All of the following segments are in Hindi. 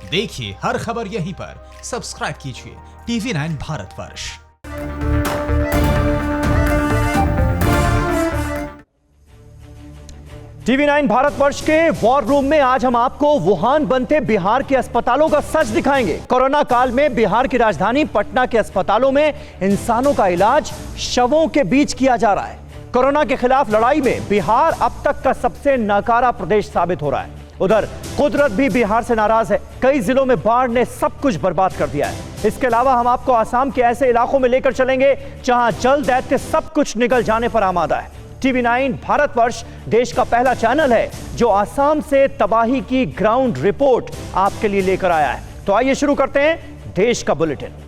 देखिए हर खबर यहीं पर। सब्सक्राइब कीजिए TV9 भारतवर्ष। TV9 भारतवर्ष के वॉर रूम में आज हम आपको वुहान बनते बिहार के अस्पतालों का सच दिखाएंगे। कोरोना काल में बिहार की राजधानी पटना के अस्पतालों में इंसानों का इलाज शवों के बीच किया जा रहा है। कोरोना के खिलाफ लड़ाई में बिहार अब तक का सबसे नाकारा प्रदेश साबित हो रहा है। उधर कुदरत भी बिहार से नाराज है। कई जिलों में बाढ़ ने सब कुछ बर्बाद कर दिया है। इसके अलावा हम आपको आसाम के ऐसे इलाकों में लेकर चलेंगे जहां जल दैत्य सब कुछ निगल जाने पर आमादा है। TV9 भारतवर्ष देश का पहला चैनल है जो आसाम से तबाही की ग्राउंड रिपोर्ट आपके लिए लेकर आया है। तो आइए शुरू करते हैं देश का बुलेटिन।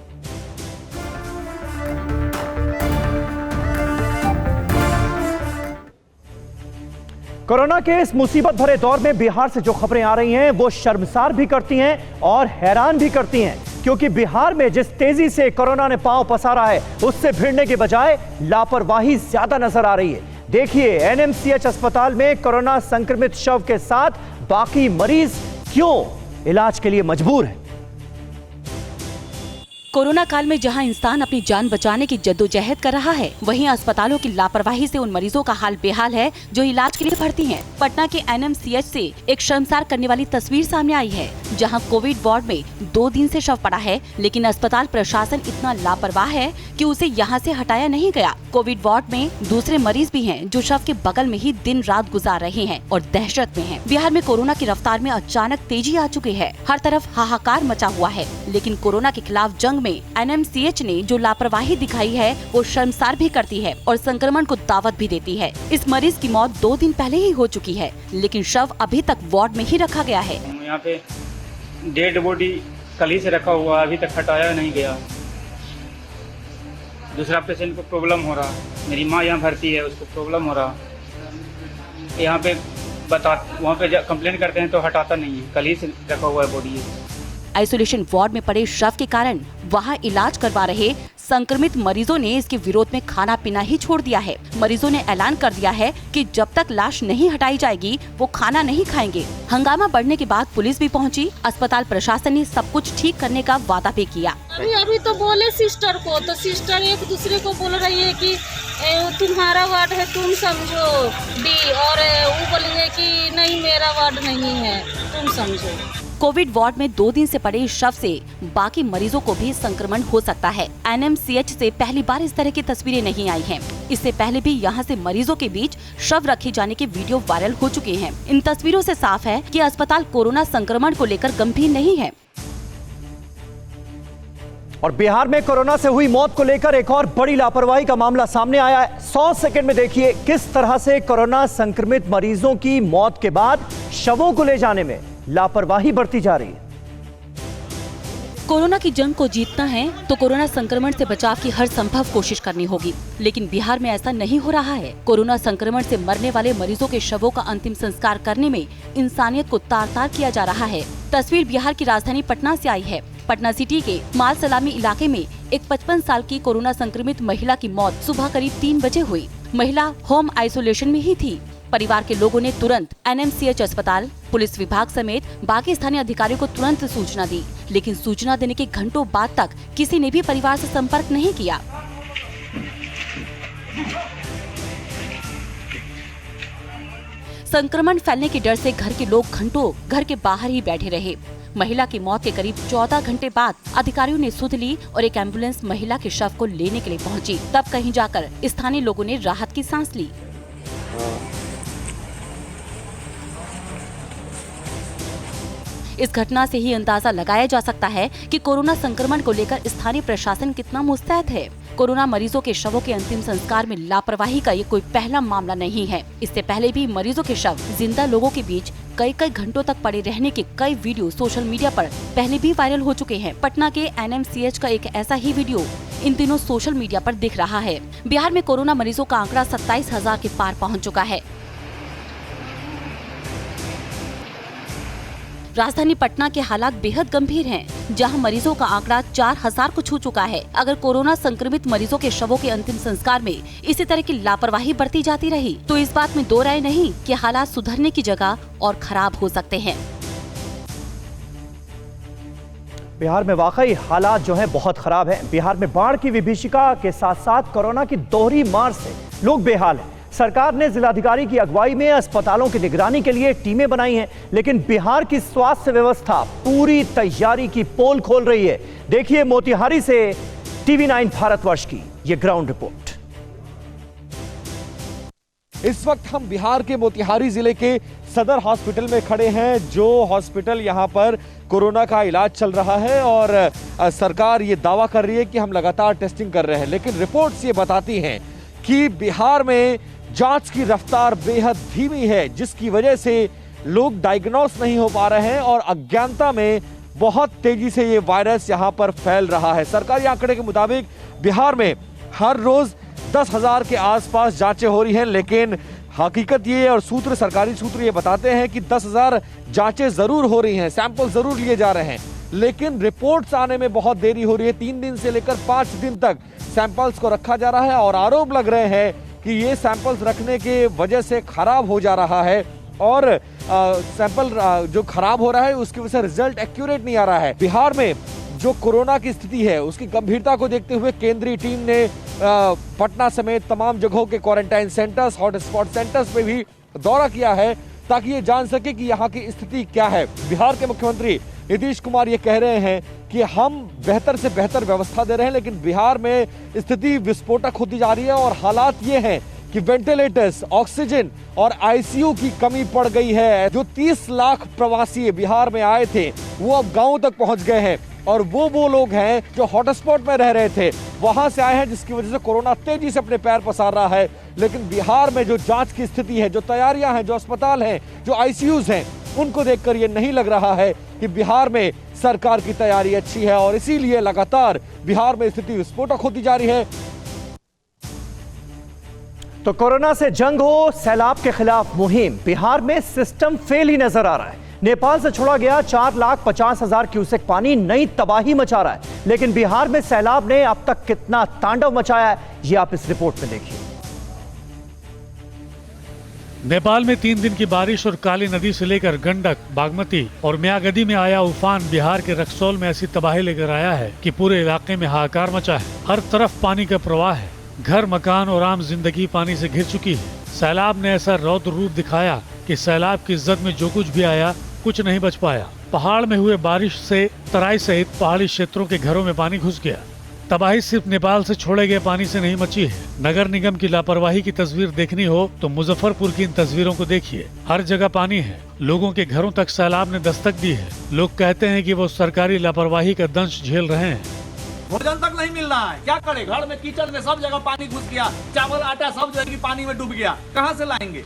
कोरोना के इस मुसीबत भरे दौर में बिहार से जो खबरें आ रही हैं वो शर्मसार भी करती हैं और हैरान भी करती हैं, क्योंकि बिहार में जिस तेजी से कोरोना ने पांव पसारा है उससे भिड़ने के बजाय लापरवाही ज्यादा नजर आ रही है। देखिए NMCH अस्पताल में कोरोना संक्रमित शव के साथ बाकी मरीज क्यों इलाज के लिए मजबूर हैं। कोरोना काल में जहां इंसान अपनी जान बचाने की जद्दोजहद कर रहा है, वहीं अस्पतालों की लापरवाही से उन मरीजों का हाल बेहाल है जो इलाज के लिए भर्ती हैं। पटना के NMCH से एक शर्मसार करने वाली तस्वीर सामने आई है, जहां कोविड वार्ड में 2 दिन से शव पड़ा है, लेकिन अस्पताल प्रशासन इतना लापरवाह है कि उसे यहां से हटाया नहीं गया। कोविड वार्ड में दूसरे मरीज भी हैं जो शव के बगल में ही दिन रात गुजार रहे हैं और दहशत में हैं। बिहार में कोरोना की रफ्तार में अचानक तेजी आ चुकी है। हर तरफ हाहाकार मचा हुआ है, लेकिन कोरोना के खिलाफ जंग में NMCH ने जो लापरवाही दिखाई है वो शर्मसार भी करती है और संक्रमण को दावत भी देती है। इस मरीज की मौत 2 दिन पहले ही हो चुकी है, लेकिन शव अभी तक वार्ड में ही रखा गया है। यहाँ पे डेड बॉडी कल ही से रखा हुआ, अभी तक हटाया नहीं गया। दूसरा पेशेंट को प्रॉब्लम हो रहा, मेरी माँ यहाँ भर्ती है, उसको प्रॉब्लम हो रहा। यहाँ पे वहाँ पे कंप्लेन करते हैं तो हटाता नहीं है, कल ही से रखा हुआ है बॉडी। आइसोलेशन वार्ड में पड़े शव के कारण वहां इलाज करवा रहे संक्रमित मरीजों ने इसके विरोध में खाना पीना ही छोड़ दिया है। मरीजों ने ऐलान कर दिया है कि जब तक लाश नहीं हटाई जाएगी वो खाना नहीं खाएंगे। हंगामा बढ़ने के बाद पुलिस भी पहुंची। अस्पताल प्रशासन ने सब कुछ ठीक करने का वादा भी किया। अभी तो बोले सिस्टर को, तो सिस्टर एक दूसरे को बोल रही है कि तुम्हारा वार्ड है तुम समझो डी, और वो बोलेंगे कि नहीं मेरा वार्ड नहीं है तुम समझो। कोविड वार्ड में 2 दिन से पड़े शव से बाकी मरीजों को भी संक्रमण हो सकता है। NMCH से पहली बार इस तरह की तस्वीरें नहीं आई हैं। इससे पहले भी यहां से मरीजों के बीच शव रखे जाने के वीडियो वायरल हो चुके हैं। इन तस्वीरों से साफ है कि अस्पताल कोरोना संक्रमण को लेकर गंभीर नहीं है। और बिहार में कोरोना से हुई मौत को लेकर एक और बड़ी लापरवाही का मामला सामने आया है। 100 सेकंड में देखिए किस तरह से कोरोना संक्रमित मरीजों की मौत के बाद शवों को ले जाने में लापरवाही बरती जा रही है। कोरोना की जंग को जीतना है तो कोरोना संक्रमण से बचाव की हर संभव कोशिश करनी होगी, लेकिन बिहार में ऐसा नहीं हो रहा है। कोरोना संक्रमण से मरने वाले मरीजों के शवों का अंतिम संस्कार करने में इंसानियत को तार-तार किया जा रहा है। तस्वीर बिहार की राजधानी पटना से आई है। पटना सिटी के माल सलामी इलाके में एक 55 साल की कोरोना संक्रमित महिला की मौत सुबह करीब 3 बजे हुई। महिला होम आइसोलेशन में ही थी। परिवार के लोगों ने तुरंत NMCH अस्पताल, पुलिस विभाग समेत बाकी स्थानीय अधिकारियों को तुरंत सूचना दी, लेकिन सूचना देने के घंटों बाद तक किसी ने भी परिवार से संपर्क नहीं किया। संक्रमण फैलने के डर से घर के लोग घंटों घर के बाहर ही बैठे रहे। महिला की मौत के करीब 14 घंटे बाद अधिकारियों ने सुध ली और एक एम्बुलेंस महिला के शव को लेने के लिए पहुंची। तब कहीं जाकर स्थानीय लोगों ने राहत की सांस ली। इस घटना से ही अंदाजा लगाया जा सकता है कि कोरोना संक्रमण को लेकर स्थानीय प्रशासन कितना मुस्तैद है। कोरोना मरीजों के शवों के अंतिम संस्कार में लापरवाही का ये कोई पहला मामला नहीं है। इससे पहले भी मरीजों के शव जिंदा लोगों के बीच कई घंटों तक पड़े रहने के कई वीडियो सोशल मीडिया पर पहले भी वायरल हो चुके हैं। पटना के NMCH का एक ऐसा ही वीडियो इन दिनों सोशल मीडिया पर दिख रहा है। बिहार में कोरोना मरीजों का आंकड़ा 27,000 के पार पहुँच चुका है। राजधानी पटना के हालात बेहद गंभीर हैं, जहां मरीजों का आंकड़ा 4000 को छू चुका है। अगर कोरोना संक्रमित मरीजों के शवों के अंतिम संस्कार में इसी तरह की लापरवाही बरती जाती रही तो इस बात में दो राय नहीं कि हालात सुधरने की जगह और खराब हो सकते हैं। बिहार में वाकई हालात जो हैं बहुत खराब हैं। बिहार में बाढ़ की विभीषिका के साथ साथ कोरोना की दोहरी मार से लोग बेहाल हैं। सरकार ने जिलाधिकारी की अगुवाई में अस्पतालों की निगरानी के लिए टीमें बनाई हैं, लेकिन बिहार की स्वास्थ्य व्यवस्था पूरी तैयारी की पोल खोल रही है। देखिए मोतिहारी से TV9 भारतवर्ष की ये ग्राउंड रिपोर्ट। इस वक्त हम बिहार के मोतिहारी जिले के सदर हॉस्पिटल में खड़े हैं, जो हॉस्पिटल यहां पर कोरोना का इलाज चल रहा है और सरकार ये दावा कर रही है कि हम लगातार टेस्टिंग कर रहे हैं, लेकिन रिपोर्ट्स ये बताती हैं कि बिहार में जांच की रफ्तार बेहद धीमी है, जिसकी वजह से लोग डायग्नोस नहीं हो पा रहे हैं और अज्ञानता में बहुत तेजी से ये वायरस यहां पर फैल रहा है। सरकारी आंकड़े के मुताबिक बिहार में हर रोज 10,000 के आसपास जांचें हो रही हैं, लेकिन हकीकत ये और सरकारी सूत्र ये बताते हैं कि 10,000 जांचें जरूर हो रही हैं, सैंपल जरूर लिए जा रहे हैं, लेकिन रिपोर्ट्स आने में बहुत देरी हो रही है। 3 दिन से लेकर 5 दिन तक सैंपल्स को रखा जा रहा है और आरोप लग रहे हैं कि ये सैंपल्स रखने के वजह से खराब हो जा रहा है और सैंपल जो खराब हो रहा है उसकी वजह से रिजल्ट एक्यूरेट नहीं आ रहा है। बिहार में जो कोरोना की स्थिति है उसकी गंभीरता को देखते हुए केंद्रीय टीम ने पटना समेत तमाम जगहों के क्वारंटाइन सेंटर्स, हॉटस्पॉट सेंटर्स पे भी दौरा किया है ताकि ये जान सके कि यहाँ की स्थिति क्या है। बिहार के मुख्यमंत्री नीतीश कुमार ये कह रहे हैं कि हम बेहतर से बेहतर व्यवस्था दे रहे हैं, लेकिन बिहार में स्थिति विस्फोटक होती जा रही है और हालात ये हैं कि वेंटिलेटर्स, ऑक्सीजन और आईसीयू की कमी पड़ गई है। जो 30 लाख प्रवासी बिहार में आए थे वो अब गाँव तक पहुंच गए हैं और वो लोग हैं जो हॉटस्पॉट में रह रहे थे, वहां से आए हैं, जिसकी वजह से कोरोना तेजी से अपने पैर पसार रहा है। लेकिन बिहार में जो जांच की स्थिति है, जो तैयारियां हैं, जो अस्पताल हैं, जो आईसीयूज हैं, उनको देखकर ये नहीं लग रहा है कि बिहार में सरकार की तैयारी अच्छी है और इसीलिए लगातार बिहार में स्थिति विस्फोटक होती जा रही है। तो कोरोना से जंग हो, सैलाब के खिलाफ मुहिम, बिहार में सिस्टम फेल ही नजर आ रहा है। नेपाल से छोड़ा गया 4,50,000 क्यूसेक पानी नई तबाही मचा रहा है, लेकिन बिहार में सैलाब ने अब तक कितना तांडव मचाया है ये आप इस रिपोर्ट में देखिए। नेपाल में 3 दिन की बारिश और काली नदी से लेकर गंडक, बागमती और म्यागदी में आया उफान बिहार के रक्सौल में ऐसी तबाही लेकर आया है कि पूरे इलाके में हाहाकार मचा है। हर तरफ पानी का प्रवाह है, घर, मकान और आम जिंदगी पानी से घिर चुकी है। सैलाब ने ऐसा रौद्र रूप दिखाया कि सैलाब की इज्जत में जो कुछ भी आया कुछ नहीं बच पाया। पहाड़ में हुए बारिश से तराई सहित पहाड़ी क्षेत्रों के घरों में पानी घुस गया। तबाही सिर्फ नेपाल से छोड़े गए पानी से नहीं मची है। नगर निगम की लापरवाही की तस्वीर देखनी हो तो मुजफ्फरपुर की इन तस्वीरों को देखिए। हर जगह पानी है, लोगों के घरों तक सैलाब ने दस्तक दी है। लोग कहते हैं कि वो सरकारी लापरवाही का दंश झेल रहे हैं। भोजन तक नहीं मिल रहा है, क्या करे? घर में कीचड़ में सब जगह पानी घुस गया, चावल आटा सब जगह पानी में डूब गया। कहाँ से लाएंगे?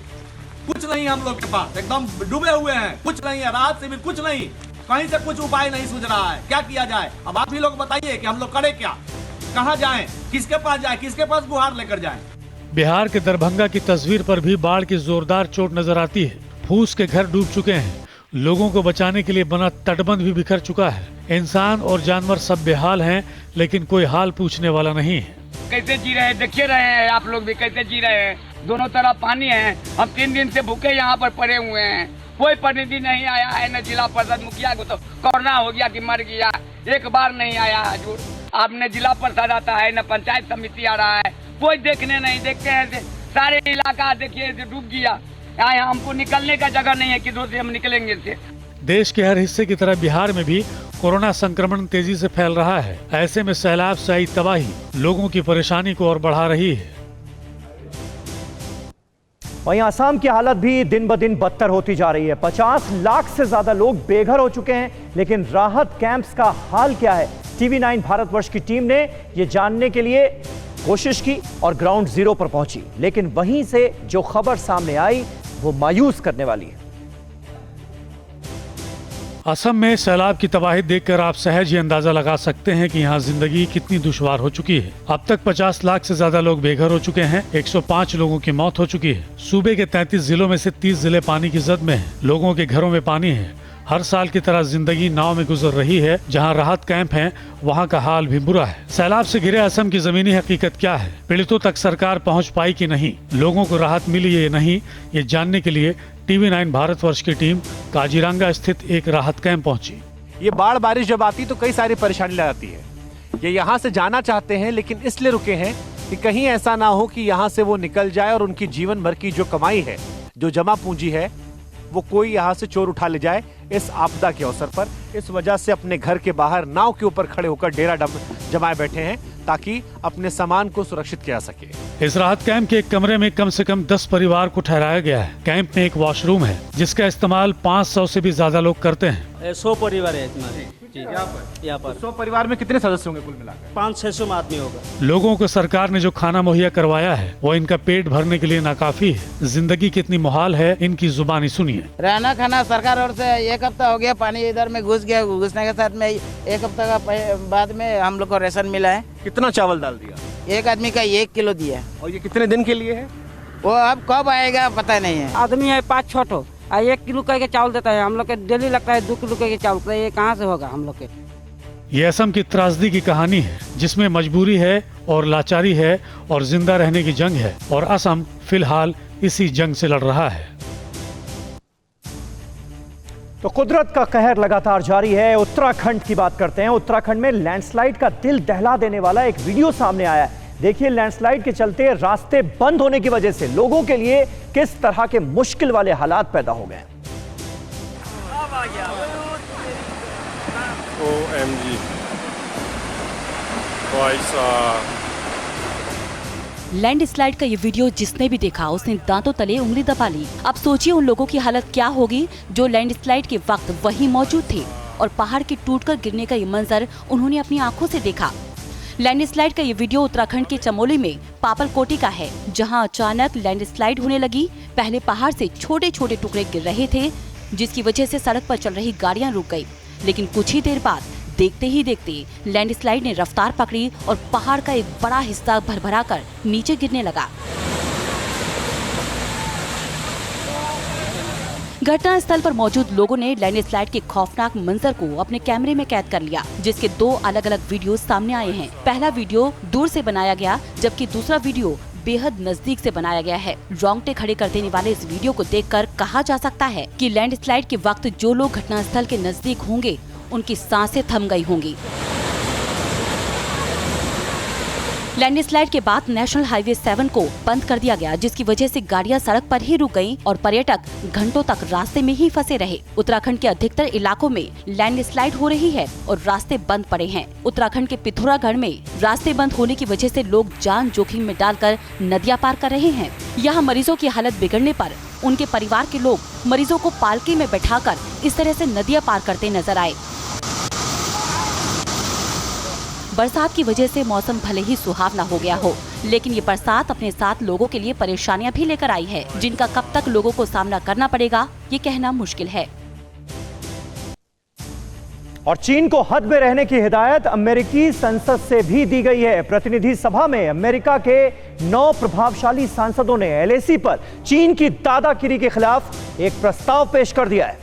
कुछ नहीं हम लोग के पास, एकदम डूबे हुए हैं, कुछ नहीं है, राहत शिविर कुछ नहीं, कहीं से कुछ उपाय नहीं सूझ रहा है। क्या किया जाए? अब आप ही लोग बताइए कि हम लोग करें क्या, कहाँ जाएं, किसके पास जाएं, किसके पास गुहार लेकर जाएं? बिहार के दरभंगा की तस्वीर पर भी बाढ़ की जोरदार चोट नजर आती है। फूस के घर डूब चुके हैं, लोगों को बचाने के लिए बना तटबंध भी बिखर चुका है। इंसान और जानवर सब बेहाल हैं, लेकिन कोई हाल पूछने वाला नहीं है। कैसे जी रहे हैं, देखिए रहे हैं आप लोग भी कैसे जी रहे हैं। दोनों तरफ पानी है, हम 3 दिन से भूखे यहाँ पर पड़े हुए हैं। कोई प्रतिनिधि नहीं आया है, न जिला परिषद मुखिया को तो कोरोना हो गया कि मर गया, एक बार नहीं आया हजूर। आपने जिला परिषद आता है, न पंचायत समिति आ रहा है, कोई देखने नहीं देखते हैं। सारे इलाका देखिए डूब गया, यहाँ हमको निकलने का जगह नहीं है कि से हम निकलेंगे से। देश के हर हिस्से की तरह बिहार में भी कोरोना संक्रमण तेजी से फैल रहा है। ऐसे में सैलाब से आई तबाही लोगों की परेशानी को और बढ़ा रही है। वहीं असम की हालत भी दिन ब दिन बदतर होती जा रही है। 50 लाख से ज्यादा लोग बेघर हो चुके हैं, लेकिन राहत कैंप्स का हाल क्या है? TV9 भारतवर्ष की टीम ने यह जानने के लिए कोशिश की और ग्राउंड जीरो पर पहुंची, लेकिन वहीं से जो खबर सामने आई वो मायूस करने वाली है। असम में सैलाब की तबाही देखकर आप सहज ही अंदाजा लगा सकते हैं कि यहाँ जिंदगी कितनी दुश्वार हो चुकी है। अब तक 50 लाख से ज्यादा लोग बेघर हो चुके हैं। 105 लोगों की मौत हो चुकी है। सूबे के 33 जिलों में से 30 जिले पानी की जद में हैं। लोगों के घरों में पानी है। हर साल की तरह जिंदगी नाव में गुजर रही है। जहां राहत कैंप हैं, वहां का हाल भी बुरा है। सैलाब से घिरे असम की जमीनी हकीकत क्या है? पीड़ितों तक सरकार पहुंच पाई कि नहीं? लोगों को राहत मिली या नहीं, ये जानने के लिए TV9 भारतवर्ष की टीम काजीरंगा स्थित एक राहत कैंप पहुंची। ये बाढ़ बारिश जब आती तो कई सारी परेशानी लगाती है। ये यहाँ से जाना चाहते हैं लेकिन इसलिए रुके हैं कि कहीं ऐसा ना हो कि यहाँ से वो निकल जाए और उनकी जीवन भर की जो कमाई है, जो जमा पूंजी है, वो कोई यहाँ से चोर उठा ले जाए इस आपदा के अवसर पर। इस वजह से अपने घर के बाहर नाव के ऊपर खड़े होकर डेरा जमाए बैठे हैं ताकि अपने सामान को सुरक्षित किया सके। इस राहत कैंप के एक कमरे में कम से कम 10 परिवार को ठहराया गया है। कैंप में एक वॉशरूम है जिसका इस्तेमाल 500 से भी ज्यादा लोग करते हैं। 100 परिवार है हमारे यहाँ पर 100 परिवार में कितने सदस्य होंगे कुल मिलाकर? 500-600 आदमी होगा। लोगों को सरकार ने जो खाना मुहैया करवाया है वो इनका पेट भरने के लिए नाकाफी है। जिंदगी कितनी मुहाल है, इनकी जुबानी सुनिए। रहना खाना सरकार और से 1 हफ्ता हो गया, पानी इधर में घुस गया, घुसने के साथ में 1 हफ्ता का बाद में हम लोग को राशन मिला है। कितना चावल डाल दिया? एक आदमी का 1 किलो दिया। और ये कितने दिन के लिए है? वो अब कब आएगा पता नहीं है। आदमी है 5-6 ठो, 1 किलो का चावल देता है। हम लोग के डेली लगता है 2 किलो का चावल, ये कहाँ से होगा हम लोग के। ये असम की त्रासदी की कहानी है जिसमें मजबूरी है और लाचारी है और जिंदा रहने की जंग है, और असम फिलहाल इसी जंग से लड़ रहा है। तो कुदरत का कहर लगातार जारी है। उत्तराखंड की बात करते हैं। उत्तराखंड में लैंडस्लाइड का दिल दहला देने वाला एक वीडियो सामने आया है। देखिए, लैंडस्लाइड के चलते रास्ते बंद होने की वजह से लोगों के लिए किस तरह के मुश्किल वाले हालात पैदा हो गए। OMG भाई लैंडस्लाइड का ये वीडियो जिसने भी देखा उसने दांतों तले उंगली दबा ली। अब सोचिए उन लोगों की हालत क्या होगी जो लैंडस्लाइड के वक्त वहीं मौजूद थे और पहाड़ के टूटकर गिरने का ये मंजर उन्होंने अपनी आंखों से देखा। लैंडस्लाइड का ये वीडियो उत्तराखंड के चमोली में पापलकोटी का है, जहां अचानक लैंडस्लाइड होने लगी। पहले पहाड़ से छोटे छोटे टुकड़े गिर रहे थे जिसकी वजह से सड़क पर चल रही गाड़ियां रुक गई, लेकिन कुछ ही देर बाद देखते ही देखते लैंडस्लाइड ने रफ्तार पकड़ी और पहाड़ का एक बड़ा हिस्सा भरभरा कर नीचे गिरने लगा। घटना स्थल पर मौजूद लोगों ने लैंडस्लाइड के खौफनाक मंजर को अपने कैमरे में कैद कर लिया, जिसके 2 अलग-अलग वीडियो सामने आए हैं। पहला वीडियो दूर से बनाया गया, जबकि दूसरा वीडियो बेहद नजदीक से बनाया गया है। रोंगटे खड़े कर देने वाले इस वीडियो को देखकर कहा जा सकता है कि लैंडस्लाइड के वक्त जो लोग घटनास्थल के नजदीक होंगे उनकी सांसें थम गई होंगी। लैंडस्लाइड के बाद नेशनल हाईवे 7 को बंद कर दिया गया, जिसकी वजह से गाड़ियां सड़क पर ही रुक गईं और पर्यटक घंटों तक रास्ते में ही फंसे रहे। उत्तराखंड के अधिकतर इलाकों में लैंडस्लाइड हो रही है और रास्ते बंद पड़े हैं। उत्तराखंड के पिथौरागढ़ में रास्ते बंद होने की वजह से लोग जान जोखिम में डालकर नदियां पार कर रहे हैं। यहाँ मरीजों की हालत बिगड़ने पर उनके परिवार के लोग मरीजों को पालकी में बैठाकर इस तरह से नदियां पार करते नजर आए। बरसात की वजह से मौसम भले ही सुहावना हो गया हो, लेकिन ये बरसात अपने साथ लोगों के लिए परेशानियां भी लेकर आई है, जिनका कब तक लोगों को सामना करना पड़ेगा ये कहना मुश्किल है। और चीन को हद में रहने की हिदायत अमेरिकी संसद से भी दी गई है। प्रतिनिधि सभा में अमेरिका के 9 प्रभावशाली सांसदों ने LAC पर चीन की दादागिरी के खिलाफ एक प्रस्ताव पेश कर दिया है।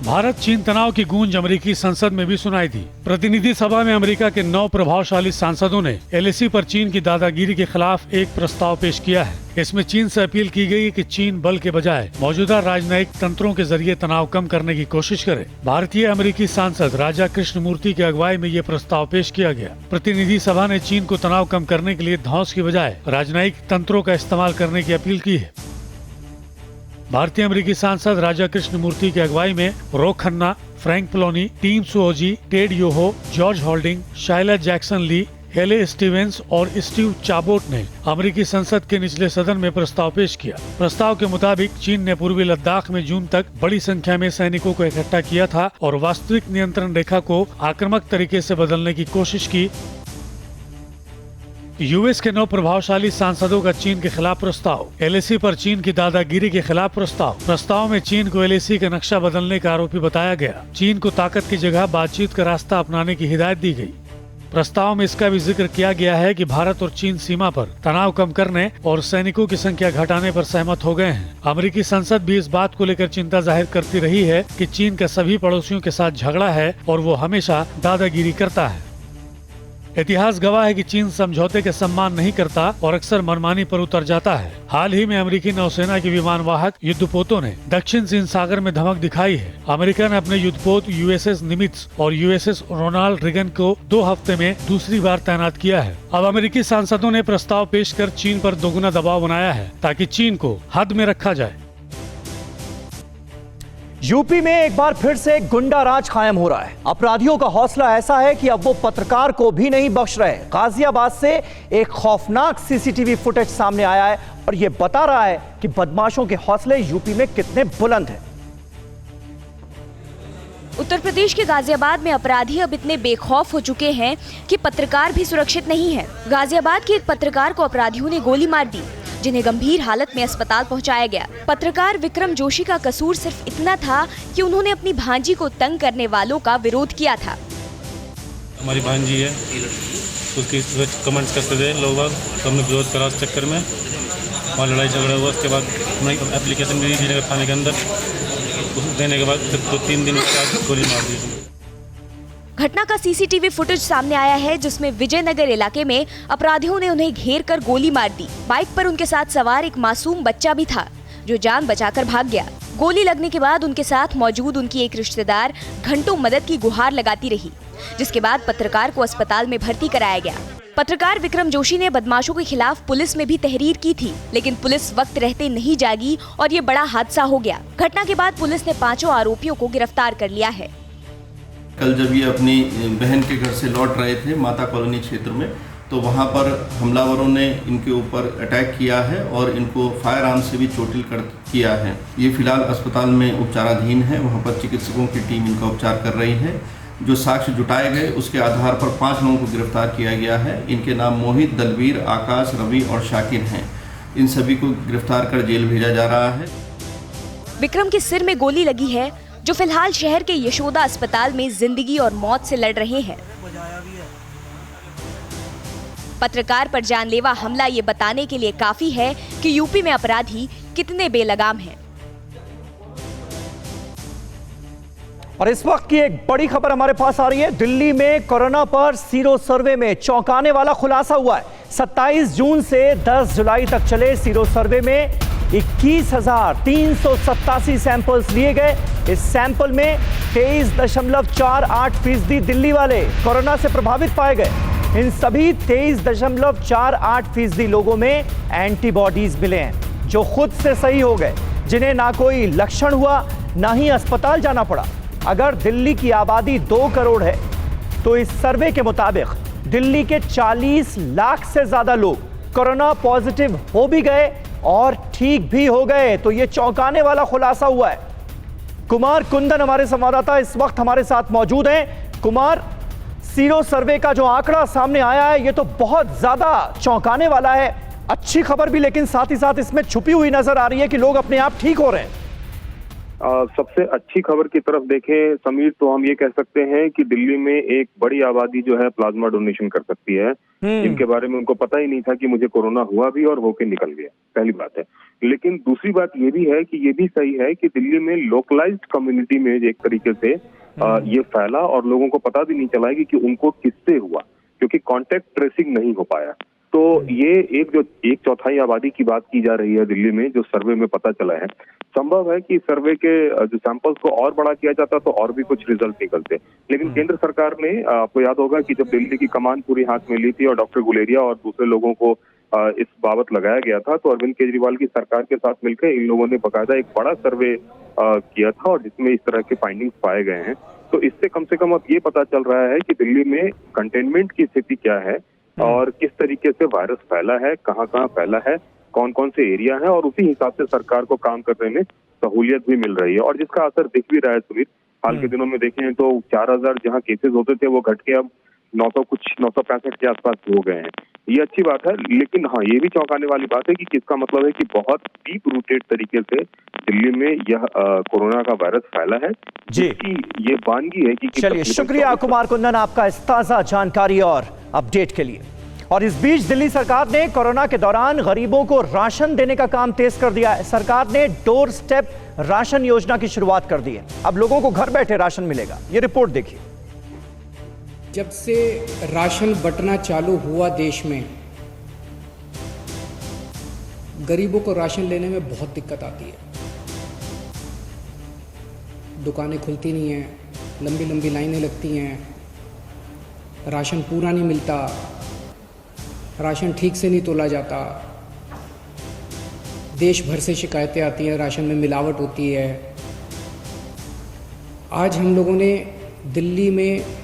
भारत चीन तनाव की गूंज अमेरिकी संसद में भी सुनाई दी। प्रतिनिधि सभा में अमेरिका के 9 प्रभावशाली सांसदों ने LAC पर चीन की दादागिरी के खिलाफ एक प्रस्ताव पेश किया है। इसमें चीन से अपील की गई कि चीन बल के बजाय मौजूदा राजनयिक तंत्रों के जरिए तनाव कम करने की कोशिश करे। भारतीय अमेरिकी सांसद राजा कृष्णमूर्ति की अगुवाई में ये प्रस्ताव पेश किया गया। प्रतिनिधि सभा ने चीन को तनाव कम करने के लिए धौंस की बजाय राजनयिक तंत्रों का इस्तेमाल करने की अपील की है। भारतीय अमेरिकी सांसद राजा कृष्णमूर्ति की अगुवाई में Ro Khanna, Frank Pallone, Tom Suozzi, Ted Yoho, George Holding, Sheila Jackson Lee, Haley Stevens और स्टीव चाबोट ने अमेरिकी संसद के निचले सदन में प्रस्ताव पेश किया। प्रस्ताव के मुताबिक चीन ने पूर्वी लद्दाख में जून तक बड़ी संख्या में सैनिकों को इकट्ठा किया था और वास्तविक नियंत्रण रेखा को आक्रामक तरीके से बदलने की कोशिश की। यूएस के 9 प्रभावशाली सांसदों का चीन के खिलाफ प्रस्ताव। LAC पर चीन की दादागिरी के खिलाफ प्रस्ताव में चीन को LAC का नक्शा बदलने का आरोपी बताया गया। चीन को ताकत की जगह बातचीत का रास्ता अपनाने की हिदायत दी गई। प्रस्ताव में इसका भी जिक्र किया गया है कि भारत और चीन सीमा पर तनाव कम करने और सैनिकों की संख्या घटाने पर सहमत हो गए हैं। अमेरिकी संसद भी इस बात को लेकर चिंता जाहिर करती रही है कि चीन का सभी पड़ोसियों के साथ झगड़ा है और वो हमेशा दादागिरी करता है। इतिहास गवाह है कि चीन समझौते के सम्मान नहीं करता और अक्सर मनमानी पर उतर जाता है। हाल ही में अमेरिकी नौसेना के विमानवाहक युद्धपोतों ने दक्षिण चीन सागर में धमक दिखाई है। अमेरिका ने अपने युद्धपोत यूएसएस निमित्ज और यूएसएस रोनाल्ड रेगन को 2 हफ्ते में दूसरी बार तैनात किया है। अब अमेरिकी सांसदों ने प्रस्ताव पेश कर चीन पर दोगुना दबाव बनाया है ताकि चीन को हद में रखा जाए। यूपी में एक बार फिर से गुंडा राज कायम हो रहा है। अपराधियों का हौसला ऐसा है कि अब वो पत्रकार को भी नहीं बख्श रहे। गाजियाबाद से एक खौफनाक सीसीटीवी फुटेज सामने आया है और ये बता रहा है कि बदमाशों के हौसले यूपी में कितने बुलंद हैं। उत्तर प्रदेश के गाजियाबाद में अपराधी अब इतने बेखौफ हो चुके हैं कि पत्रकार भी सुरक्षित नहीं है। गाजियाबाद के एक पत्रकार को अपराधियों ने गोली मार दी, जिन्हें गंभीर हालत में अस्पताल पहुंचाया गया। पत्रकार विक्रम जोशी का कसूर सिर्फ इतना था कि उन्होंने अपनी भांजी को तंग करने वालों का विरोध किया था। हमारी भांजी है, उसकी कमेंट्स करते थे लोग, तो हमने विरोध करा उस चक्कर में और लड़ाई झगड़ा हुआ। उसके बाद हमने एप्लीकेशन भी दी नगर थाने के अंदर, देने के बाद 2-3 दिन के बाद गोली मार दी। घटना का सीसीटीवी फुटेज सामने आया है जिसमें विजयनगर इलाके में अपराधियों ने उन्हें घेर कर गोली मार दी। बाइक पर उनके साथ सवार एक मासूम बच्चा भी था जो जान बचाकर भाग गया। गोली लगने के बाद उनके साथ मौजूद उनकी एक रिश्तेदार घंटों मदद की गुहार लगाती रही, जिसके बाद पत्रकार को अस्पताल में भर्ती कराया गया। पत्रकार विक्रम जोशी ने बदमाशों के खिलाफ पुलिस में भी तहरीर की थी, लेकिन पुलिस वक्त रहते नहीं जागी और ये बड़ा हादसा हो गया। घटना के बाद पुलिस ने 5 आरोपियों को गिरफ्तार कर लिया है। कल जब ये अपनी बहन के घर से लौट रहे थे माता कॉलोनी क्षेत्र में, तो वहाँ पर हमलावरों ने इनके ऊपर अटैक किया है और इनको फायर आर्म से भी चोटिल किया है। ये फिलहाल अस्पताल में उपचाराधीन है। वहाँ पर चिकित्सकों की टीम इनका उपचार कर रही है। जो साक्ष्य जुटाए गए उसके आधार पर 5 लोगों को गिरफ्तार किया गया है। इनके नाम मोहित, दलवीर, आकाश, रवि और शाकिर हैं। इन सभी को गिरफ्तार कर जेल भेजा जा रहा है। विक्रम के सिर में गोली लगी है, जो फिलहाल शहर के यशोदा अस्पताल में जिंदगी और मौत से लड़ रहे हैं। पत्रकार पर जानलेवा हमला ये बताने के लिए काफी है कि यूपी में अपराधी कितने बेलगाम हैं। और इस वक्त की एक बड़ी खबर हमारे पास आ रही है। दिल्ली में कोरोना पर सीरो सर्वे में चौंकाने वाला खुलासा हुआ है। 27 जून से 10 जुलाई तक चले सीरो सर्वे में 21,387 सैंपल्स लिए गए। इस सैंपल में 23.48% दिल्ली वाले कोरोना से प्रभावित पाए गए। इन सभी 23.48% लोगों में एंटीबॉडीज मिले हैं, जो खुद से सही हो गए, जिन्हें ना कोई लक्षण हुआ ना ही अस्पताल जाना पड़ा। अगर दिल्ली की आबादी 2 करोड़ है तो इस सर्वे के मुताबिक दिल्ली के 40 लाख से ज्यादा लोग कोरोना पॉजिटिव हो भी गए और ठीक भी हो गए। तो ये चौंकाने वाला खुलासा हुआ है। कुमार कुंदन हमारे संवाददाता इस वक्त हमारे साथ मौजूद हैं। कुमार, सीरो सर्वे का जो आंकड़ा सामने आया है ये तो बहुत ज्यादा चौंकाने वाला है। अच्छी खबर भी, लेकिन साथ ही साथ इसमें छुपी हुई नजर आ रही है कि लोग अपने आप ठीक हो रहे हैं। सबसे अच्छी खबर की तरफ देखें समीर, तो हम ये कह सकते हैं कि दिल्ली में एक बड़ी आबादी जो है प्लाज्मा डोनेशन कर सकती है, जिनके बारे में उनको पता ही नहीं था कि मुझे कोरोना हुआ भी और होके निकल गया। पहली बात है। लेकिन दूसरी बात ये भी है कि ये भी सही है कि दिल्ली में लोकलाइज्ड कम्युनिटी में एक तरीके से ये फैला और लोगों को पता भी नहीं चला कि उनको किससे हुआ, क्योंकि कॉन्टेक्ट ट्रेसिंग नहीं हो पाया। तो ये एक 1/4 आबादी की बात की जा रही है दिल्ली में, जो सर्वे में पता चला है। संभव है कि सर्वे के जो सैंपल्स को और बड़ा किया जाता तो और भी कुछ रिजल्ट निकलते, लेकिन केंद्र सरकार ने, आपको याद होगा कि जब दिल्ली की कमान पूरी हाथ में ली थी और डॉक्टर गुलेरिया और दूसरे लोगों को इस बाबत लगाया गया था, तो अरविंद केजरीवाल की सरकार के साथ मिलकर इन लोगों ने बकायदा एक बड़ा सर्वे किया था और जिसमें इस तरह के फाइंडिंग्स पाए गए हैं। तो इससे कम से कम अब ये पता चल रहा है कि दिल्ली में कंटेनमेंट की स्थिति क्या है और किस तरीके से वायरस फैला है, कहाँ कहाँ फैला है, कौन कौन से एरिया हैं, और उसी हिसाब से सरकार को काम करने में सहूलियत भी मिल रही है और जिसका असर दिख भी रहा है। सुमित, हाल के दिनों में देखें तो 4000 जहाँ केसेस होते थे वो घट के अब 965 के आसपास हो गए हैं। ये अच्छी बात है, लेकिन हाँ, ये भी चौंकाने वाली बात है कि इसका मतलब है कि बहुत डीप रूटेड तरीके से दिल्ली में यह कोरोना का वायरस फैला है, जिसकी ये वानगी है कि चलिए, शुक्रिया कुमार कुंदन आपका इस ताजा जानकारी और अपडेट के लिए। और इस बीच दिल्ली सरकार ने कोरोना के दौरान गरीबों को राशन देने का काम तेज कर दिया है। सरकार ने डोर स्टेप राशन योजना की शुरुआत कर दी है। अब लोगों को घर बैठे राशन मिलेगा। ये रिपोर्ट देखिए। जब से राशन बंटना चालू हुआ देश में, गरीबों को राशन लेने में बहुत दिक्कत आती है। दुकानें खुलती नहीं हैं, लंबी लंबी लाइनें लगती हैं, राशन पूरा नहीं मिलता, राशन ठीक से नहीं तोला जाता, देश भर से शिकायतें आती हैं, राशन में मिलावट होती है। आज हम लोगों ने दिल्ली में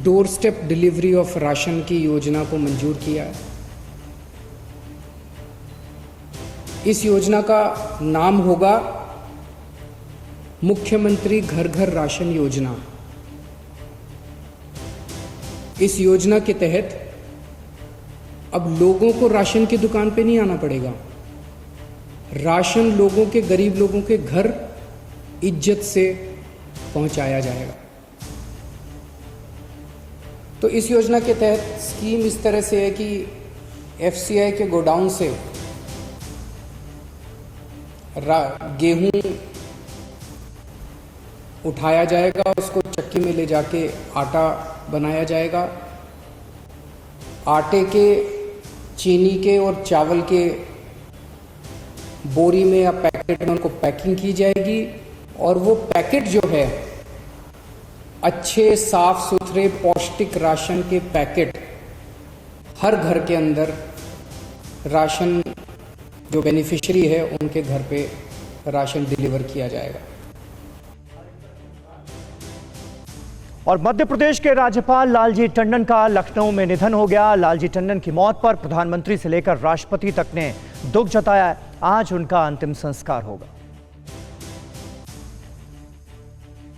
door step delivery of ration की योजना को मंजूर किया है। इस योजना का नाम होगा मुख्यमंत्री घर घर राशन योजना। इस योजना के तहत अब लोगों को राशन की दुकान पे नहीं आना पड़ेगा। राशन लोगों के, गरीब लोगों के घर इज्जत से पहुंचाया जाएगा। तो इस योजना के तहत स्कीम इस तरह से है कि एफसीआई के गोडाउन से गेहूं उठाया जाएगा, उसको चक्की में ले जाके आटा बनाया जाएगा। आटे के, चीनी के और चावल के बोरी में या पैकेट में उनको पैकिंग की जाएगी और वो पैकेट जो है अच्छे साफ सुथरे पौष्टिक राशन के पैकेट हर घर के अंदर राशन जो बेनिफिशियरी है उनके घर पे राशन डिलीवर किया जाएगा। और मध्य प्रदेश के राज्यपाल लालजी टंडन का लखनऊ में निधन हो गया। लालजी टंडन की मौत पर प्रधानमंत्री से लेकर राष्ट्रपति तक ने दुख जताया। आज उनका अंतिम संस्कार होगा।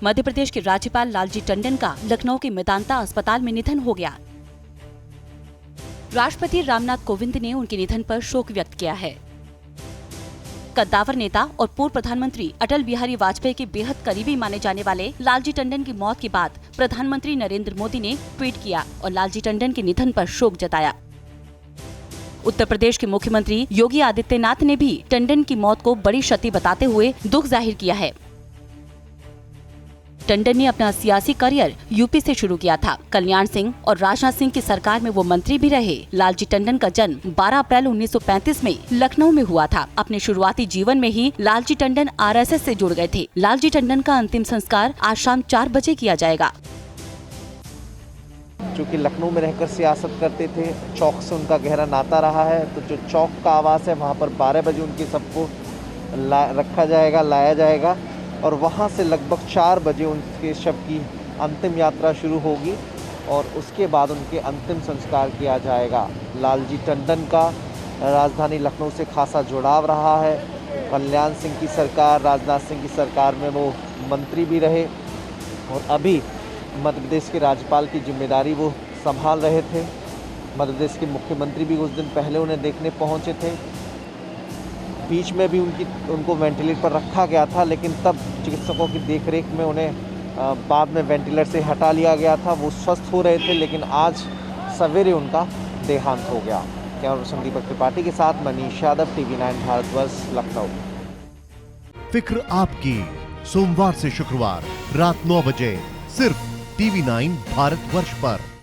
मध्य प्रदेश के राज्यपाल लालजी टंडन का लखनऊ के मेदांता अस्पताल में निधन हो गया। राष्ट्रपति रामनाथ कोविंद ने उनके निधन पर शोक व्यक्त किया है। कद्दावर नेता और पूर्व प्रधानमंत्री अटल बिहारी वाजपेयी के बेहद करीबी माने जाने वाले लालजी टंडन की मौत के बाद प्रधानमंत्री नरेंद्र मोदी ने ट्वीट किया और लालजी टंडन के निधन पर शोक जताया। उत्तर प्रदेश के मुख्यमंत्री योगी आदित्यनाथ ने भी टंडन की मौत को बड़ी क्षति बताते हुए दुख जाहिर किया है। टंडन ने अपना सियासी करियर यूपी से शुरू किया था। कल्याण सिंह और राजनाथ सिंह की सरकार में वो मंत्री भी रहे। लालजी टंडन का जन्म 12 अप्रैल 1935 में लखनऊ में हुआ था। अपने शुरुआती जीवन में ही लालजी टंडन आरएसएस से जुड़ गए थे। लालजी टंडन का अंतिम संस्कार आज शाम 4 बजे किया जाएगा। चूँकि लखनऊ में रहकर सियासत करते थे, चौक से उनका गहरा नाता रहा है, तो जो चौक का आवास है वहाँ पर 12 बजे उनकी सबको रखा जाएगा, लाया जाएगा और वहाँ से लगभग 4 बजे उनके शव की अंतिम यात्रा शुरू होगी और उसके बाद उनके अंतिम संस्कार किया जाएगा। लालजी टंडन का राजधानी लखनऊ से खासा जुड़ाव रहा है। कल्याण सिंह की सरकार, राजनाथ सिंह की सरकार में वो मंत्री भी रहे और अभी मध्य प्रदेश के राज्यपाल की जिम्मेदारी वो संभाल रहे थे। मध्य प्रदेश के मुख्यमंत्री भी कुछ दिन पहले उन्हें देखने पहुँचे थे। बीच में भी उनको वेंटिलेटर पर रखा गया था, लेकिन तब चिकित्सकों की देखरेख में उन्हें बाद में वेंटिलेटर से हटा लिया गया था। वो स्वस्थ हो रहे थे, लेकिन आज सवेरे उनका देहांत हो गया। कैमरा संदीपक त्रिपाठी के साथ मनीष यादव, TV9 भारतवर्ष, लखनऊ। फिक्र आपकी, सोमवार से शुक्रवार रात 9 बजे सिर्फ TV9 भारतवर्ष पर।